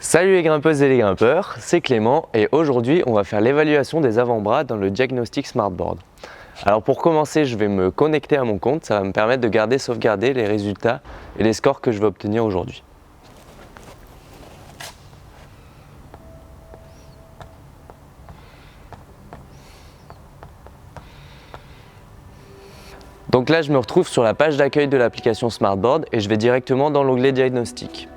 Salut les grimpeuses et les grimpeurs, c'est Clément et aujourd'hui on va faire l'évaluation des avant-bras dans le diagnostic Smartboard. Alors pour commencer, je vais me connecter à mon compte, ça va me permettre de garder, sauvegarder les résultats et les scores que je vais obtenir aujourd'hui. Donc là je me retrouve sur la page d'accueil de l'application Smartboard et je vais directement dans l'onglet diagnostic.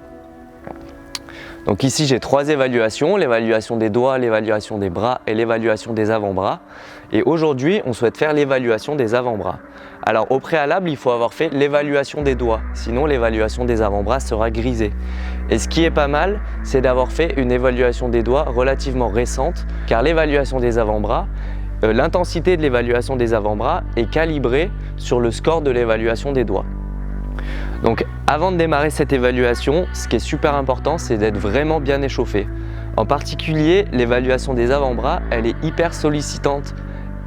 Donc ici j'ai trois évaluations, l'évaluation des doigts, l'évaluation des bras et l'évaluation des avant-bras. Et aujourd'hui on souhaite faire l'évaluation des avant-bras. Alors au préalable il faut avoir fait l'évaluation des doigts, sinon l'évaluation des avant-bras sera grisée. Et ce qui est pas mal, c'est d'avoir fait une évaluation des doigts relativement récente, car l'évaluation des avant-bras, l'intensité de l'évaluation des avant-bras est calibrée sur le score de l'évaluation des doigts. Donc avant de démarrer cette évaluation, ce qui est super important, c'est d'être vraiment bien échauffé. En particulier, l'évaluation des avant-bras, elle est hyper sollicitante.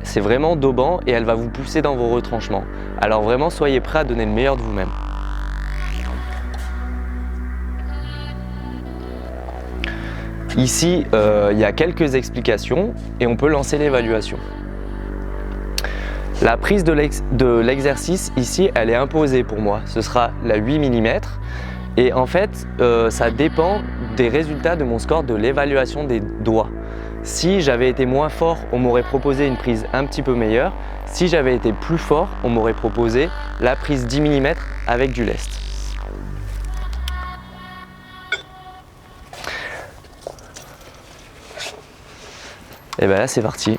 C'est vraiment dopant et elle va vous pousser dans vos retranchements. Alors vraiment, soyez prêts à donner le meilleur de vous-même. Ici, il y a quelques explications et on peut lancer l'évaluation. La prise de l'exercice ici, elle est imposée pour moi. Ce sera la 8 mm et en fait, ça dépend des résultats de mon score de l'évaluation des doigts. Si j'avais été moins fort, on m'aurait proposé une prise un petit peu meilleure. Si j'avais été plus fort, on m'aurait proposé la prise 10 mm avec du lest. Et bien là, c'est parti.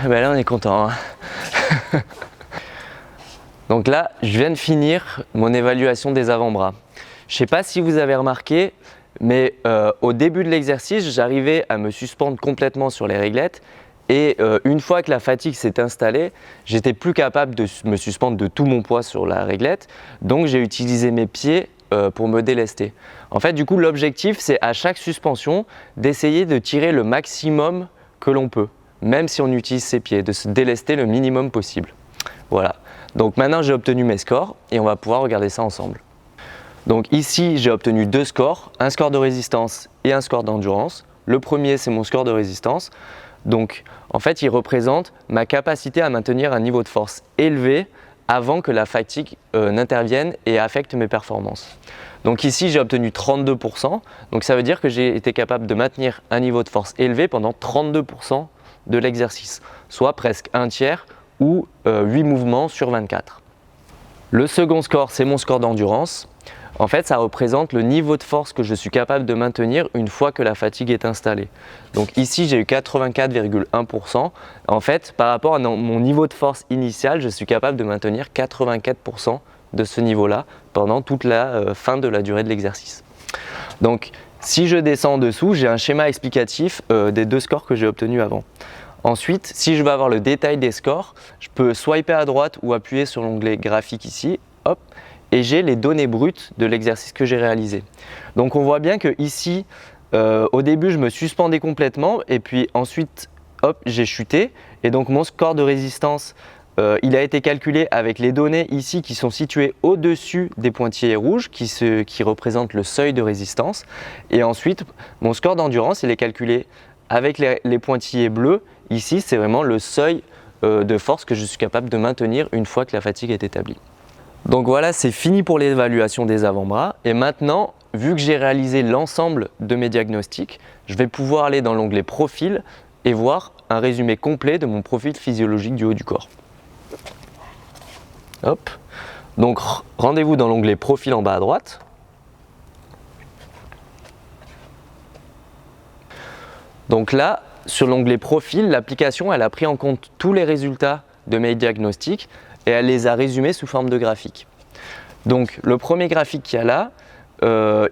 Ben là on est content. Hein. Donc là, je viens de finir mon évaluation des avant-bras. Je ne sais pas si vous avez remarqué, mais au début de l'exercice, j'arrivais à me suspendre complètement sur les réglettes et une fois que la fatigue s'est installée, j'étais plus capable de me suspendre de tout mon poids sur la réglette. Donc j'ai utilisé mes pieds pour me délester. En fait, du coup, l'objectif, c'est à chaque suspension d'essayer de tirer le maximum que l'on peut, même si on utilise ses pieds, de se délester le minimum possible. Voilà. Donc maintenant j'ai obtenu mes scores et on va pouvoir regarder ça ensemble. Donc ici j'ai obtenu deux scores, un score de résistance et un score d'endurance. Le premier c'est mon score de résistance. Donc en fait il représente ma capacité à maintenir un niveau de force élevé avant que la fatigue n'intervienne et affecte mes performances. Donc ici j'ai obtenu 32%, donc ça veut dire que j'ai été capable de maintenir un niveau de force élevé pendant 32% de l'exercice, soit presque un tiers ou 8 mouvements sur 24. Le second score, c'est mon score d'endurance. En fait, ça représente le niveau de force que je suis capable de maintenir une fois que la fatigue est installée. Donc ici, j'ai eu 84,1%. En fait, par rapport à mon niveau de force initial, je suis capable de maintenir 84% de ce niveau-là pendant toute la fin de la durée de l'exercice. Donc, si je descends en dessous, j'ai un schéma explicatif des deux scores que j'ai obtenus avant. Ensuite, si je veux avoir le détail des scores, je peux swiper à droite ou appuyer sur l'onglet graphique ici, hop, et j'ai les données brutes de l'exercice que j'ai réalisé. Donc on voit bien que ici, au début, je me suspendais complètement et puis ensuite, hop, j'ai chuté. Et donc mon score de résistance, il a été calculé avec les données ici qui sont situées au-dessus des pointillés rouges qui représentent le seuil de résistance. Et ensuite, mon score d'endurance, il est calculé avec les pointillés bleus. Ici, c'est vraiment le seuil de force que je suis capable de maintenir une fois que la fatigue est établie. Donc voilà, c'est fini pour l'évaluation des avant-bras. Et maintenant, vu que j'ai réalisé l'ensemble de mes diagnostics, je vais pouvoir aller dans l'onglet Profil et voir un résumé complet de mon profil physiologique du haut du corps. Hop. Donc rendez-vous dans l'onglet Profil en bas à droite. Donc là, sur l'onglet Profil, l'application elle a pris en compte tous les résultats de mes diagnostics et elle les a résumés sous forme de graphique. Donc le premier graphique qu'il y a là,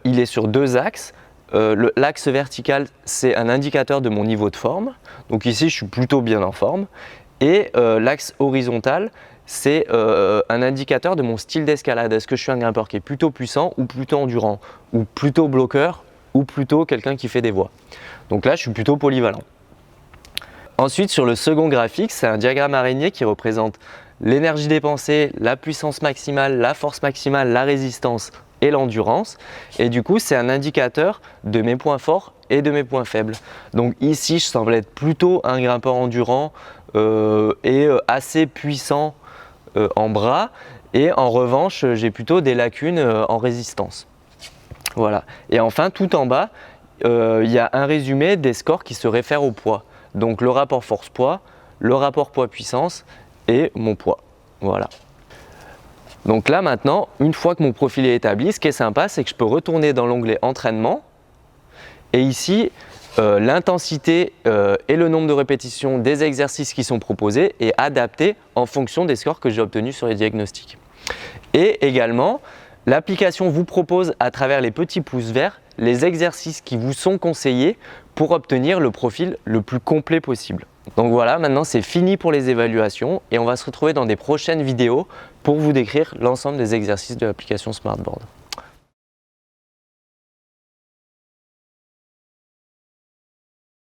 il est sur deux axes. L'axe vertical, c'est un indicateur de mon niveau de forme. Donc ici, je suis plutôt bien en forme. Et l'axe horizontal, c'est un indicateur de mon style d'escalade. Est-ce que je suis un grimpeur qui est plutôt puissant ou plutôt endurant, ou plutôt bloqueur, ou plutôt quelqu'un qui fait des voies. Donc là, je suis plutôt polyvalent. Ensuite, sur le second graphique, c'est un diagramme araignée qui représente l'énergie dépensée, la puissance maximale, la force maximale, la résistance et l'endurance. Et du coup, c'est un indicateur de mes points forts et de mes points faibles. Donc ici, je semble être plutôt un grimpeur endurant et assez puissant en bras. Et en revanche, j'ai plutôt des lacunes en résistance. Voilà. Et enfin, tout en bas, il y a un résumé des scores qui se réfèrent au poids. Donc le rapport force-poids, le rapport poids-puissance et mon poids. Voilà. Donc là maintenant, une fois que mon profil est établi, ce qui est sympa, c'est que je peux retourner dans l'onglet entraînement. Et ici, l'intensité et le nombre de répétitions des exercices qui sont proposés est adapté en fonction des scores que j'ai obtenus sur les diagnostics. Et également, l'application vous propose à travers les petits pouces verts les exercices qui vous sont conseillés pour obtenir le profil le plus complet possible. Donc voilà, maintenant c'est fini pour les évaluations et on va se retrouver dans des prochaines vidéos pour vous décrire l'ensemble des exercices de l'application Smartboard.